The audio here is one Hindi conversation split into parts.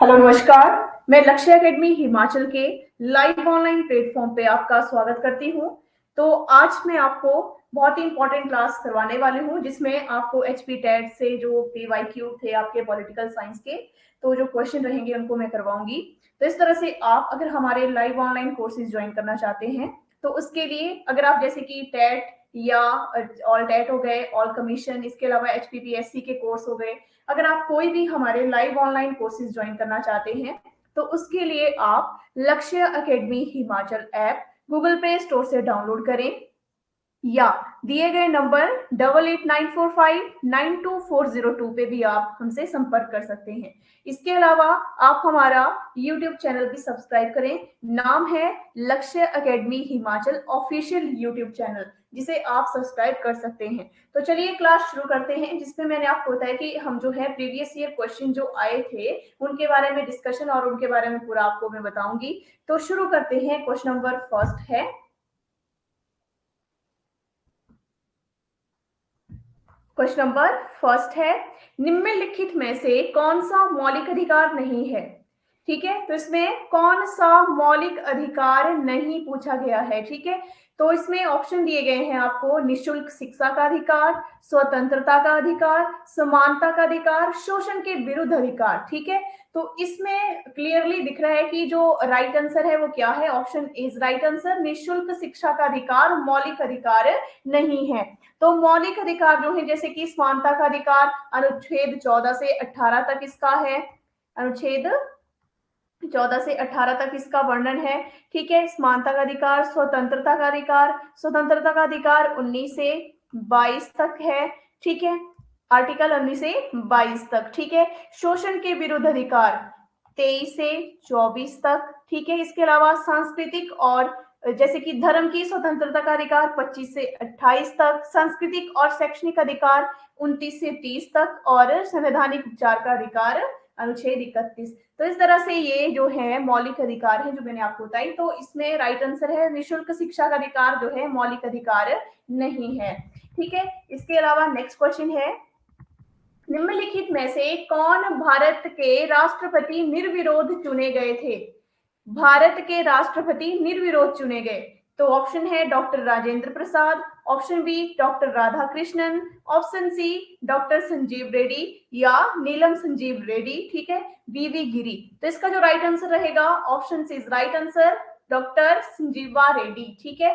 हेलो नमस्कार। मैं लक्ष्य एकेडमी हिमाचल के लाइव ऑनलाइन प्लेटफॉर्म पे आपका स्वागत करती हूँ। तो आज मैं आपको बहुत ही इंपॉर्टेंट क्लास करवाने वाली हूँ जिसमें आपको एचपी टेट से जो पीवाईक्यू थे आपके पॉलिटिकल साइंस के, तो जो क्वेश्चन रहेंगे उनको मैं करवाऊंगी। तो इस तरह से आप अगर हमारे लाइव ऑनलाइन कोर्सेज ज्वाइन करना चाहते हैं तो उसके लिए अगर आप जैसे कि टेट या ऑल टेट हो गए, ऑल कमीशन, इसके अलावा एचपीपीएससी के कोर्स हो गए, अगर आप कोई भी हमारे लाइव ऑनलाइन कोर्सेज ज्वाइन करना चाहते हैं तो उसके लिए आप लक्ष्य academy Himachal app Google play store से डाउनलोड करें या दिए गए नंबर 8894592402 पे भी आप हमसे संपर्क कर सकते हैं। इसके अलावा आप हमारा यूट्यूब चैनल भी सब्सक्राइब करें। नाम है लक्ष्य academy Himachal official YouTube channel, जिसे आप सब्सक्राइब कर सकते हैं। तो चलिए क्लास शुरू करते हैं, जिसमें मैंने आपको बताया कि हम जो है प्रीवियस ईयर क्वेश्चन जो आए थे उनके बारे में डिस्कशन और उनके बारे में पूरा आपको मैं बताऊंगी। तो शुरू करते हैं। क्वेश्चन नंबर फर्स्ट है, क्वेश्चन नंबर फर्स्ट है, निम्नलिखित में से कौन सा मौलिक अधिकार नहीं है। ठीक है, तो इसमें कौन सा मौलिक अधिकार नहीं पूछा गया है। ठीक है, तो इसमें ऑप्शन दिए गए हैं आपको, निशुल्क शिक्षा का अधिकार, स्वतंत्रता का अधिकार, समानता का अधिकार, शोषण के विरुद्ध अधिकार। ठीक है, तो इसमें क्लियरली दिख रहा है कि जो राइट आंसर है वो क्या है। ऑप्शन इज राइट आंसर, निशुल्क शिक्षा का अधिकार मौलिक अधिकार नहीं है। तो मौलिक अधिकार जो है जैसे कि समानता का अधिकार अनुच्छेद 14 से 18 तक इसका है, अनुच्छेद 14 से 18 तक इसका वर्णन है। ठीक है, समानता का अधिकार, स्वतंत्रता का अधिकार, स्वतंत्रता का अधिकार 19 से 22 तक है। ठीक है, आर्टिकल 19 से 22 तक। ठीक है, शोषण के विरुद्ध अधिकार 23 से 24 तक। ठीक है, इसके अलावा सांस्कृतिक और जैसे कि धर्म की स्वतंत्रता का अधिकार 25 से 28 तक, सांस्कृतिक और शैक्षणिक अधिकार 29 से 30 तक, और संवैधानिक उपचार का अधिकार अनुच्छेद 31। तो इस तरह से ये जो है मौलिक अधिकार है जो मैंने आपको बताई। तो इसमें राइट आंसर है निशुल्क शिक्षा का अधिकार जो है मौलिक अधिकार नहीं है। ठीक है, इसके अलावा नेक्स्ट क्वेश्चन है, निम्नलिखित में से कौन भारत के राष्ट्रपति निर्विरोध चुने गए थे। भारत के राष्ट्रपति निर्विरोध चुने गए। तो ऑप्शन है doctor Rajendra Prasad, option B doctor Radhakrishnan, option C doctor Sanjeev Reddy या नीलम संजीव रेड्डी। ठीक है, वीवी गिरी। तो इसका जो राइट आंसर रहेगा, option C is right answer, doctor Sanjiva Reddy. ठीक है,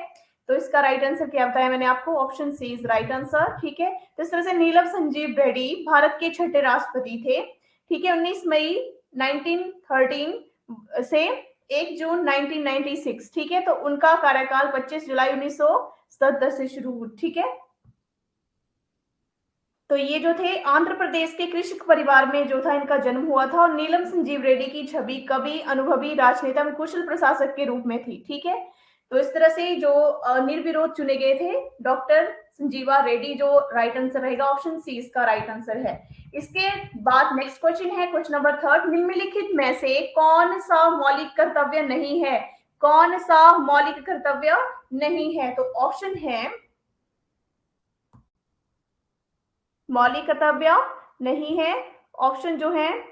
तो इसका राइट आंसर क्या बताया मैंने आपको, option C is right answer. ठीक है, तो इस तरह से नीलम संजीव रेड्डी भारत के छठे राष्ट्रपति थे। ठीक है, 19 मई 1913 से 1 जून 1996। ठीक है, तो उनका कार्यकाल 25 जुलाई 1977 से शुरू हुआ। ठीक है, तो ये जो थे आंध्र प्रदेश के कृषक परिवार में जो था इनका जन्म हुआ था, और नीलम संजीव रेड्डी की छवि कवि, अनुभवी राजनेता एवं कुशल प्रशासक के रूप में थी। ठीक है, तो इस तरह से जो निर्विरोध चुने गए थे डॉक्टर संजीवा रेड्डी, जो राइट आंसर रहेगा ऑप्शन सी इसका राइट आंसर है। इसके बाद नेक्स्ट क्वेश्चन है, क्वेश्चन नंबर थर्ड, निम्नलिखित में से कौन सा मौलिक कर्तव्य नहीं है। कौन सा मौलिक कर्तव्य नहीं है, तो ऑप्शन है मौलिक कर्तव्य नहीं है, ऑप्शन जो है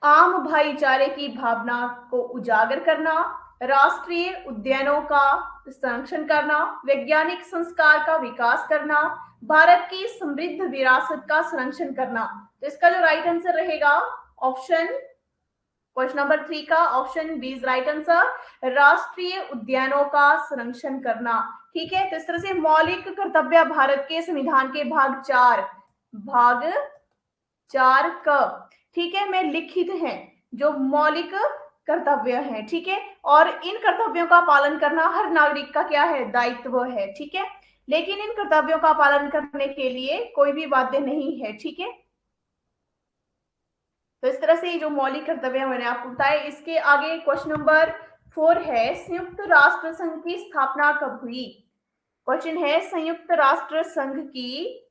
आम भाईचारे की भावना को उजागर करना, राष्ट्रीय उद्यानों का संरक्षण करना, वैज्ञानिक संस्कार का विकास करना, भारत की समृद्ध विरासत का संरक्षण करना। तो इसका जो राइट आंसर रहेगा, ऑप्शन क्वेश्चन नंबर 3 का option B is right answer, राष्ट्रीय उद्यानों का संरक्षण करना। ठीक है, तो इस तरह से मौलिक कर्तव्य भारत के संविधान के भाग 4 क, ठीक है, में लिखित हैं जो मौलिक कर्तव्य है। ठीक है, और इन कर्तव्यों का पालन करना हर नागरिक का क्या है, दायित्व है। ठीक है, लेकिन इन कर्तव्यों का पालन करने के लिए कोई भी बाध्य नहीं है। ठीक है, तो इस तरह से जो मौलिक कर्तव्य मैंने आपको बताया। इसके आगे क्वेश्चन नंबर 4 है, संयुक्त राष्ट्र संघ की स्थापना कब हुई। क्वेश्चन है, संयुक्त राष्ट्र संघ की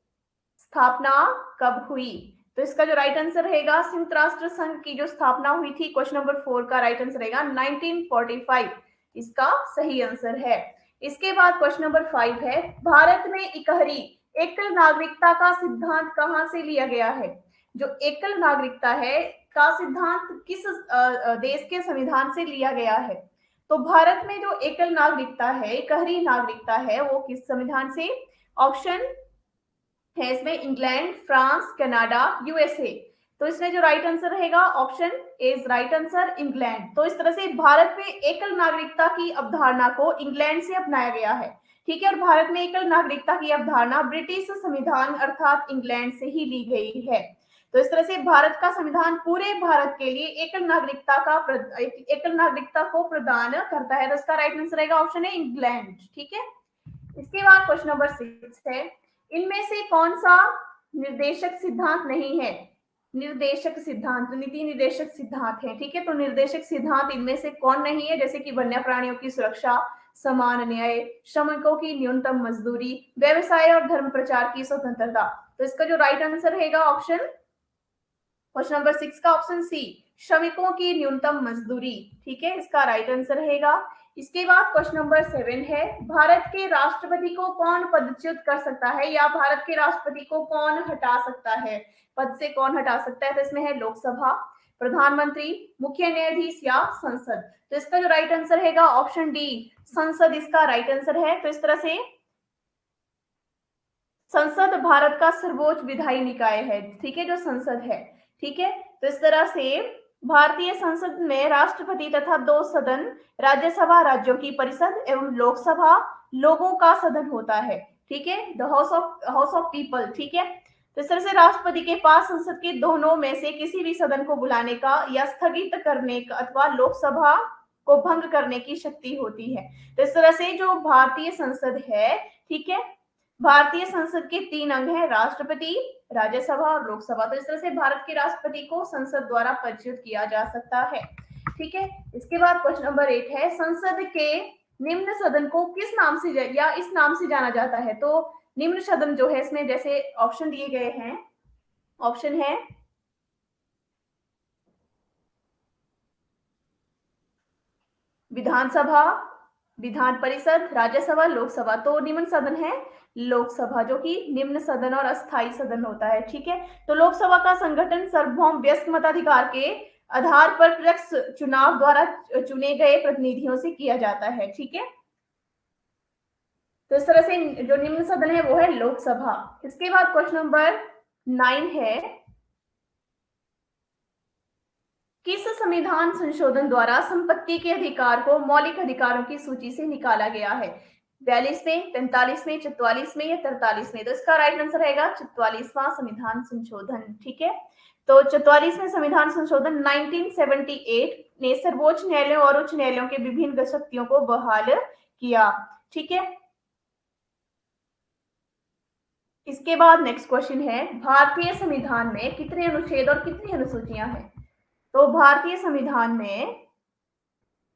स्थापना कब हुई। तो इसका जो राइट आंसर रहेगा, संयुक्त राष्ट्र संघ की जो स्थापना हुई थी, क्वेश्चन नंबर 4 का राइट आंसर रहेगा 1945, इसका सही आंसर है। इसके बाद क्वेश्चन नंबर 5 है, भारत में इकहरी एकल नागरिकता का सिद्धांत कहां से लिया गया है। जो एकल नागरिकता है, का सिद्धांत किस देश के संविधान से लिया गया है? तो भारत में जो एकल नागरिकता है, एकहरी नागरिकता है, वो किस संविधान से? ऑप्शन है इसमें इंग्लैंड, फ्रांस, कनाडा, यूएसए। तो इसमें जो राइट आंसर रहेगा option A is right answer, England. तो इस तरह से भारत में एकल नागरिकता की अवधारणा को इंग्लैंड से अपनाया गया है, ठीक है। और भारत में एकल नागरिकता की अवधारणा ब्रिटिश संविधान अर्थात इंग्लैंड से ही ली गई है। तो इस तरह से भारत का संविधान पूरे भारत के लिए एकल नागरिकता को प्रदान करता है। तो इसका राइट आंसर रहेगा ऑप्शन है इंग्लैंड, ठीक है। इसके बाद क्वेश्चन नंबर 6 है, इनमें से कौन सा निर्देशक सिद्धांत नहीं है? निर्देशक सिद्धांत, नीति निर्देशक सिद्धांत है, ठीक है। तो निर्देशक सिद्धांत इनमें से कौन नहीं है? जैसे कि वन्य प्राणियों की सुरक्षा, समान न्याय, श्रमिकों की न्यूनतम मजदूरी, व्यवसाय और धर्म प्रचार की स्वतंत्रता। तो इसका जो राइट आंसर रहेगा ऑप्शन क्वेश्चन नंबर 6 का ऑप्शन सी, श्रमिकों की न्यूनतम मजदूरी, ठीक है, इसका राइट आंसर रहेगा। इसके बाद क्वेश्चन नंबर 7 है, भारत के राष्ट्रपति को कौन पदच्युत कर सकता है या भारत के राष्ट्रपति को कौन हटा सकता है? पद से कौन हटा सकता है? तो इसमें है लोकसभा, प्रधानमंत्री, मुख्य न्यायाधीश या संसद। तो इसका जो राइट आंसर रहेगा ऑप्शन डी, संसद इसका राइट आंसर है। तो इस तरह से संसद भारत का सर्वोच्च विधायी निकाय है, ठीक है, जो संसद है, ठीक है। तो इस तरह से भारतीय संसद में राष्ट्रपति तथा 2 सदन, राज्यसभा राज्यों की परिषद एवं लोकसभा लोगों का सदन होता है, ठीक है, द हाउस ऑफ पीपल, ठीक है। तो इस तरह से राष्ट्रपति के पास संसद के दोनों में से किसी भी सदन को बुलाने का या स्थगित करने का अथवा लोकसभा को भंग करने की शक्ति होती है। तो इस तरह से जो भारतीय संसद है, ठीक है, भारतीय संसद के 3 अंग हैं, राष्ट्रपति, राज्यसभा और लोकसभा। तो इस तरह से भारत के राष्ट्रपति को संसद द्वारा पदच्युत किया जा सकता है, ठीक है। इसके बाद क्वेश्चन नंबर 8 है, संसद के निम्न सदन को किस नाम से या इस नाम से जाना जाता है? तो निम्न सदन जो है, इसमें जैसे ऑप्शन दिए गए हैं, ऑप्शन है विधानसभा, विधान परिषद, राज्यसभा, लोकसभा। तो निम्न सदन है लोकसभा, जो कि निम्न सदन और अस्थायी सदन होता है, ठीक है। तो लोकसभा का संगठन सार्वभौम वयस्क मताधिकार के आधार पर प्रत्यक्ष चुनाव द्वारा चुने गए प्रतिनिधियों से किया जाता है, ठीक है। तो इस तरह से जो निम्न सदन है वो है लोकसभा। इसके बाद क्वेश्चन नंबर 9 है, किस संविधान संशोधन द्वारा संपत्ति के अधिकार को मौलिक अधिकारों की सूची से निकाला गया है? 42वें, 45वें, 44वें या 43वें? तो इसका राइट आंसर रहेगा 44वां संविधान संशोधन, ठीक है। तो 44वें संविधान संशोधन 1978 ने सर्वोच्च न्यायालयों और उच्च न्यायालयों के विभिन्न शक्तियों को बहाल किया, ठीक है। इसके बाद नेक्स्ट क्वेश्चन है, भारतीय संविधान में कितने अनुच्छेद और कितनी अनुसूचियां हैं? तो भारतीय संविधान में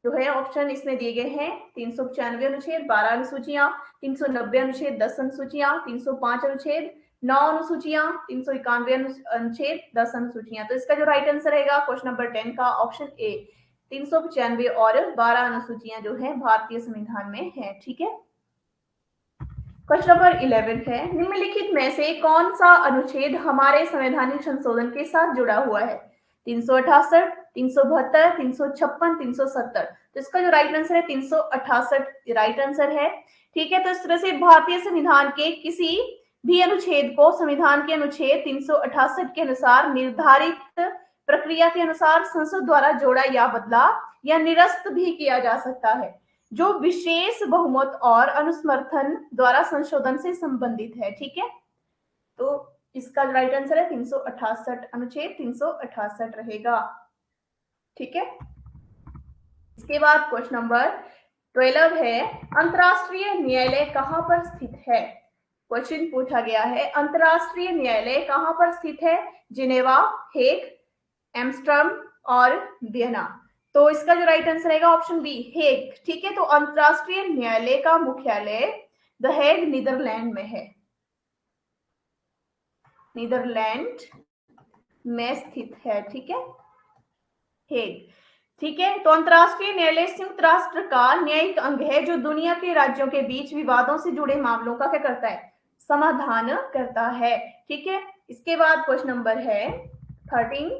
जो है ऑप्शन इसमें दिए गए हैं, 395 अनुच्छेद, 12 अनुसूचियां, 390 अनुच्छेद, 10 अनुसूचियां, 305 अनुच्छेद, 9 अनुसूचियां, 391 अनुच्छेद, 10 अनुसूचियां। तो इसका जो राइट आंसर रहेगा क्वेश्चन नंबर 10 का ऑप्शन ए, 395 और 12 अनुसूचियां जो है भारतीय संविधान में है, ठीक है। क्वेश्चन नंबर 11 है, निम्नलिखित में से कौन सा अनुच्छेद हमारे संवैधानिक संशोधन के साथ जुड़ा हुआ है? 368, 372, 356, 370। तो इसका जो राइट आंसर है 368 राइट आंसर है, ठीक है। तो इस तरह से भारतीय संविधान के किसी भी अनुच्छेद को संविधान के अनुच्छेद 368 के अनुसार निर्धारित प्रक्रिया के अनुसार संसद द्वारा जोड़ा या बदला या निरस्त भी किया जा सकता है, जो विशेष बहुमत और अनुसमर्थन द्वारा संशोधन से संबंधित है, ठीक है। तो इसका राइट आंसर है 368, अनुच्छेद 368 रहेगा, ठीक है। इसके बाद क्वेश्चन नंबर 12 है, अंतरराष्ट्रीय न्यायालय कहां पर स्थित है? क्वेश्चन पूछा गया है, अंतरराष्ट्रीय न्यायालय कहां पर स्थित है? जिनेवा, हेग, एम्स्टर्डम और वियना। तो इसका जो राइट आंसर रहेगा ऑप्शन बी, हेग, ठीक है। तो अंतरराष्ट्रीय न्यायालय का मुख्यालय द हेग नीदरलैंड में है, नीदरलैंड में स्थित है, ठीक है, हेग, ठीक है। तो अंतरराष्ट्रीय न्यायालय संयुक्त राष्ट्र का न्यायिक अंग है, जो दुनिया के राज्यों के बीच विवादों से जुड़े मामलों का क्या करता है? समाधान करता है, ठीक है। इसके बाद क्वेश्चन नंबर है 13,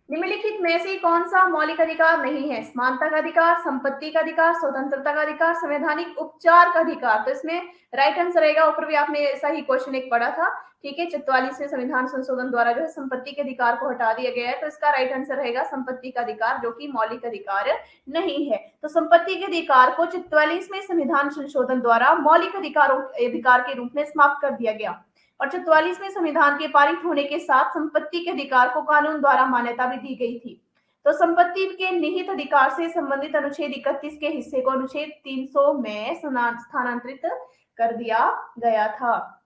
निम्नलिखित में से कौन सा मौलिक अधिकार नहीं है? समानता का अधिकार, संपत्ति का अधिकार, स्वतंत्रता का अधिकार, संवैधानिक उपचार का अधिकार। तो इसमें राइट आंसर रहेगा, ऊपर भी आपने ऐसा ही क्वेश्चन एक पढ़ा था, ठीक है। 44वें संविधान संशोधन द्वारा जो है संपत्ति के अधिकार को हटा दिया गया है, तो इसका राइट आंसर रहेगा संपत्ति का अधिकार, जो कि मौलिक अधिकार नहीं है। तो संपत्ति के अधिकार को 44वें संविधान संशोधन द्वारा मौलिक अधिकार के रूप में समाप्त कर दिया गया। और 44वें संविधान के पारित होने के साथ संपत्ति के अधिकार को कानून द्वारा मान्यता भी दी गई थी। तो संपत्ति के निहित अधिकार से संबंधित अनुच्छेद 31 के हिस्से को अनुच्छेद 300 में स्थानांतरित कर दिया गया था,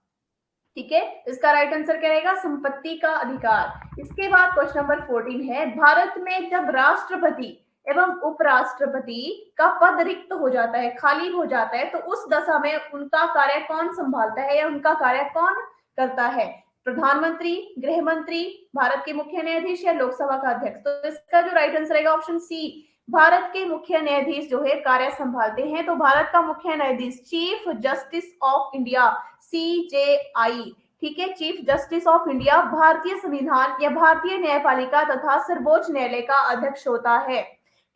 ठीक है। इसका राइट आंसर क्या रहेगा? संपत्ति का अधिकार। इसके बाद क्वेश्चन नंबर 14 है, भारत में जब राष्ट्रपति एवं उपराष्ट्रपति का पद रिक्त हो जाता है, खाली हो जाता है, तो उस दशा में उनका कार्य कौन संभालता है या उनका कार्य कौन करता है? प्रधानमंत्री, गृह मंत्री, भारत के मुख्य न्यायाधीश या लोकसभा का अध्यक्ष। तो इसका जो राइट आंसर रहेगा ऑप्शन सी, भारत के मुख्य न्यायाधीश जो है कार्य संभालते हैं। तो भारत का मुख्य न्यायाधीश chief justice of India, CJI, ठीक है, चीफ जस्टिस ऑफ इंडिया भारतीय संविधान या भारतीय न्यायपालिका तथा सर्वोच्च न्यायालय का अध्यक्ष होता है।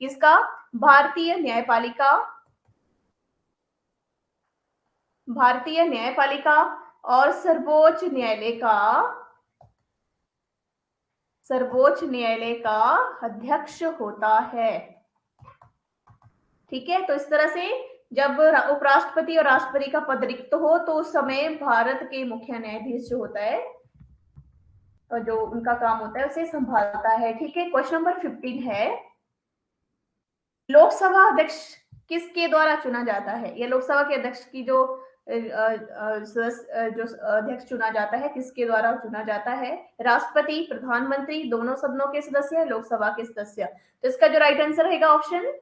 किसका? भारतीय न्यायपालिका, भारतीय न्यायपालिका और सर्वोच्च न्यायालय का अध्यक्ष होता है, ठीक है। तो इस तरह से जब उपराष्ट्रपति और राष्ट्रपति का पद रिक्त हो तो उस समय भारत के मुख्य न्यायाधीश जो होता है और जो उनका काम होता है उसे संभालता है, ठीक है। क्वेश्चन नंबर 15 है, लोकसभा अध्यक्ष किसके द्वारा चुना जाता है? या लोकसभा के अध्यक्ष की जो अध्यक्ष चुना जाता है, किसके द्वारा चुना जाता है? राष्ट्रपति, प्रधानमंत्री, दोनों सदनों के सदस्य, लोकसभा के सदस्य। तो इसका जो राइट आंसर रहेगा ऑप्शन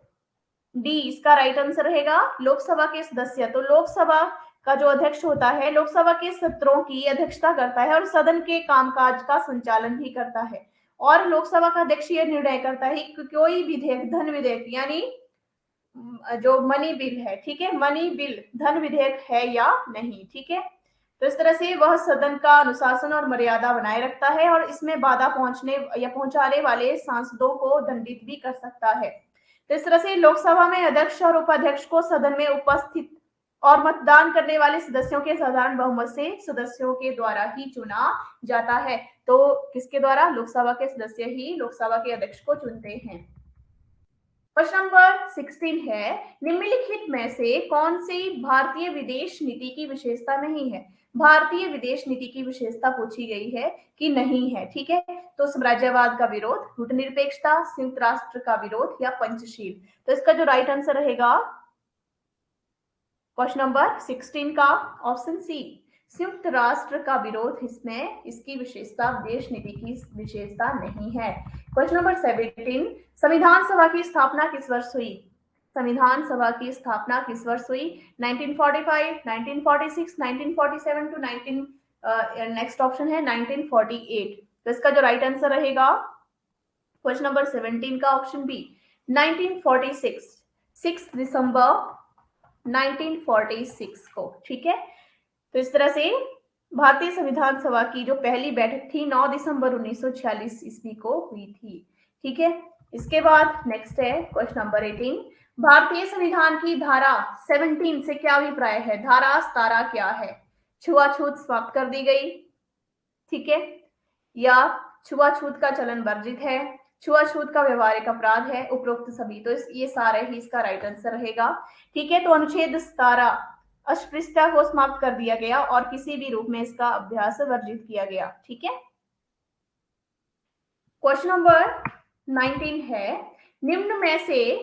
डी, इसका राइट आंसर रहेगा लोकसभा के सदस्य। तो लोकसभा का जो अध्यक्ष होता है लोकसभा के सत्रों की अध्यक्षता करता है और सदन के कामकाज का संचालन भी करता है। और लोकसभा का अध्यक्ष यह निर्णय करता है कि कोई विधेयक, धन विधेयक यानी जो मनी बिल है, ठीक है, मनी बिल धन विधेयक है या नहीं, ठीक है। तो इस तरह से वह सदन का अनुशासन और मर्यादा बनाए रखता है और इसमें बाधा पहुंचने या पहुंचाने वाले सांसदों को दंडित भी कर सकता है। तो इस तरह से लोकसभा में अध्यक्ष और उपाध्यक्ष को सदन में उपस्थित और मतदान करने वाले सदस्यों के साधारण बहुमत से सदस्यों के द्वारा ही चुना जाता है। तो किसके द्वारा? लोकसभा के सदस्य ही लोकसभा के अध्यक्ष को चुनते हैं। क्वेश्चन नंबर 16 है, निम्नलिखित में से कौन सी भारतीय विदेश नीति की विशेषता नहीं है? भारतीय विदेश नीति की विशेषता पूछी गई है कि नहीं है, ठीक है। तो साम्राज्यवाद का विरोध, कूटनिरपेक्षता, संयुक्त राष्ट्र का विरोध या पंचशील। तो इसका जो राइट आंसर रहेगा क्वेश्चन नंबर 16 का ऑप्शन सी, संयुक्त राष्ट्र का विरोध, इसमें इसकी विशेषता विदेश नीति की विशेषता नहीं है। क्वेश्चन नंबर 17, संविधान सभा की स्थापना किस वर्ष हुई? संविधान सभा की स्थापना किस वर्ष हुई? 1945, 1946, 1947 टू 19 नेक्स्ट ऑप्शन है 1948। तो इसका जो राइट आंसर रहेगा क्वेश्चन नंबर 17 का ऑप्शन बी, 1946, 6 दिसंबर 1946 को, ठीक है। तो इस तरह से भारतीय संविधान सभा की जो पहली बैठक थी 9 दिसंबर 1946 ईस्वी को हुई थी, ठीक है। इसके बाद नेक्स्ट है क्वेश्चन नंबर 18, भारतीय संविधान की धारा 17 से क्या अभिप्राय है? धारा 17 क्या है? छुआछूत समाप्त कर दी गई, ठीक है, या छुआछूत का चलन वर्जित है, छुआछूत का व्यवहारिक अपराध है, उपरोक्त सभी। तो ये सारे ही इसका राइट आंसर रहेगा, ठीक है। तो अनुच्छेद 17 अस्पृश्यता को समाप्त कर दिया गया और किसी भी रूप में इसका अभ्यास वर्जित किया गया, ठीक है। क्वेश्चन नंबर 19 है, निम्न में से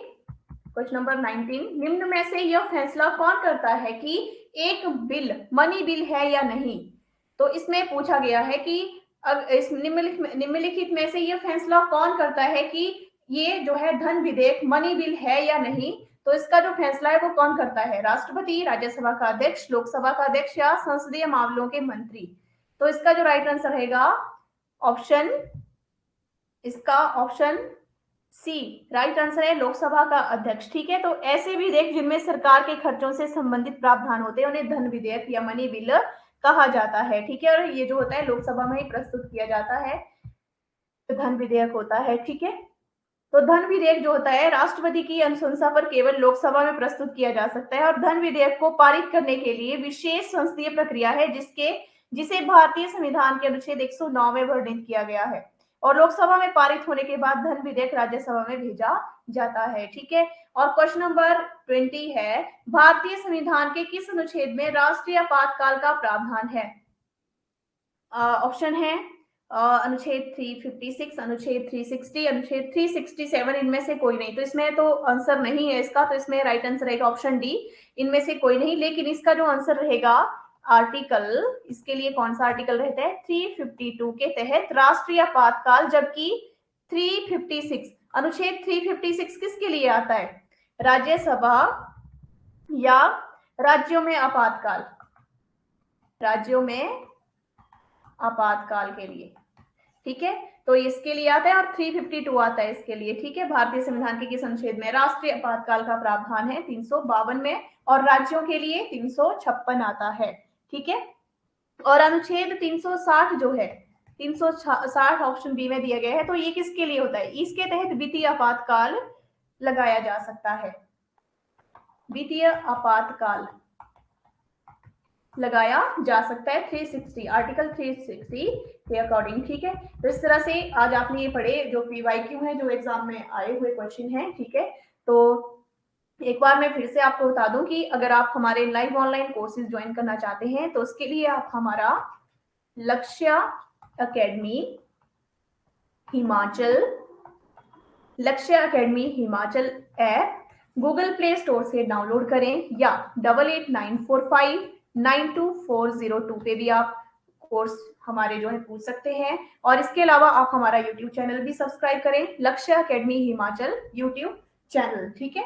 क्वेश्चन नंबर 19, निम्न में से यह फैसला कौन करता है कि एक बिल मनी बिल है या नहीं? तो इसमें पूछा गया है कि इस निम्नलिखित में से यह फैसला कौन करता है कि ये जो है धन विधेयक मनी बिल है या नहीं? तो इसका जो फैसला है वो कौन करता है? राष्ट्रपति, राज्यसभा का अध्यक्ष, लोकसभा का अध्यक्ष या संसदीय मामलों के मंत्री। तो इसका जो राइट आंसर रहेगा ऑप्शन, इसका ऑप्शन सी राइट आंसर है, लोकसभा का अध्यक्ष, ठीक है। तो ऐसे विधेयक जिनमें सरकार के खर्चों से संबंधित प्रावधान होते हैं उन्हें धन विधेयक या मनी बिल कहा जाता है, ठीक है। और ये जो होता है लोकसभा में ही प्रस्तुत किया जाता है। तो धन विधेयक होता है, ठीक है। तो धन विधेयक जो होता है राष्ट्रपति की अनुशंसा पर केवल लोकसभा में प्रस्तुत किया जा सकता है, और धन विधेयक को पारित करने के लिए विशेष संसदीय प्रक्रिया है जिसे भारतीय संविधान के अनुच्छेद 109 में वर्णित किया गया है, और लोकसभा में पारित होने के बाद धन विधेयक राज्यसभा में भेजा जाता है, ठीक है। और क्वेश्चन नंबर 20 है, भारतीय संविधान के किस अनुच्छेद में राष्ट्रीय आपातकाल का प्रावधान है? ऑप्शन है अनुच्छेद 356, अनुच्छेद 360, अनुच्छेद 367, इनमें से कोई नहीं। तो इसमें तो आंसर नहीं है इसका, तो इसमें राइट आंसर रहेगा ऑप्शन डी, इनमें से कोई नहीं। लेकिन इसका जो आंसर रहेगा आर्टिकल, इसके लिए कौन सा आर्टिकल रहता है? 352 के तहत राष्ट्रीय आपातकाल, जबकि 356 अनुच्छेद 356 किसके लिए आता है? राज्यसभा या राज्यों में आपातकाल, राज्यों में आपातकाल के लिए, ठीक है। तो इसके लिए आता है, और 352 आता है इसके लिए, ठीक है। भारतीय संविधान के किस अनुच्छेद में राष्ट्रीय आपातकाल का प्रावधान है? 352 में, और राज्यों के लिए 356 आता है, ठीक है। और अनुच्छेद 360 जो है, 360 ऑप्शन बी में दिया गया है, तो ये किसके लिए होता है? इसके तहत वित्तीय आपातकाल लगाया जा सकता है, वित्तीय आपातकाल लगाया जा सकता है 360, आर्टिकल 360 के अकॉर्डिंग, ठीक है। तो इस तरह से आज आपने ये पढ़े जो पीवाईक्यू है, जो एग्जाम में आए हुए क्वेश्चन हैं, ठीक है। तो एक बार मैं फिर से आपको बता दूं कि अगर आप हमारे लाइव ऑनलाइन कोर्सेज ज्वाइन करना चाहते हैं तो उसके लिए आप हमारा लक्ष्य academy Himachal app Google play store से डाउनलोड करें, या 8894592402 पे भी आप कोर्स हमारे जो है पूछ सकते हैं। और इसके अलावा आप हमारा यूट्यूब चैनल भी सब्सक्राइब करें, लक्ष्य अकेडमी हिमाचल यूट्यूब चैनल, ठीक है।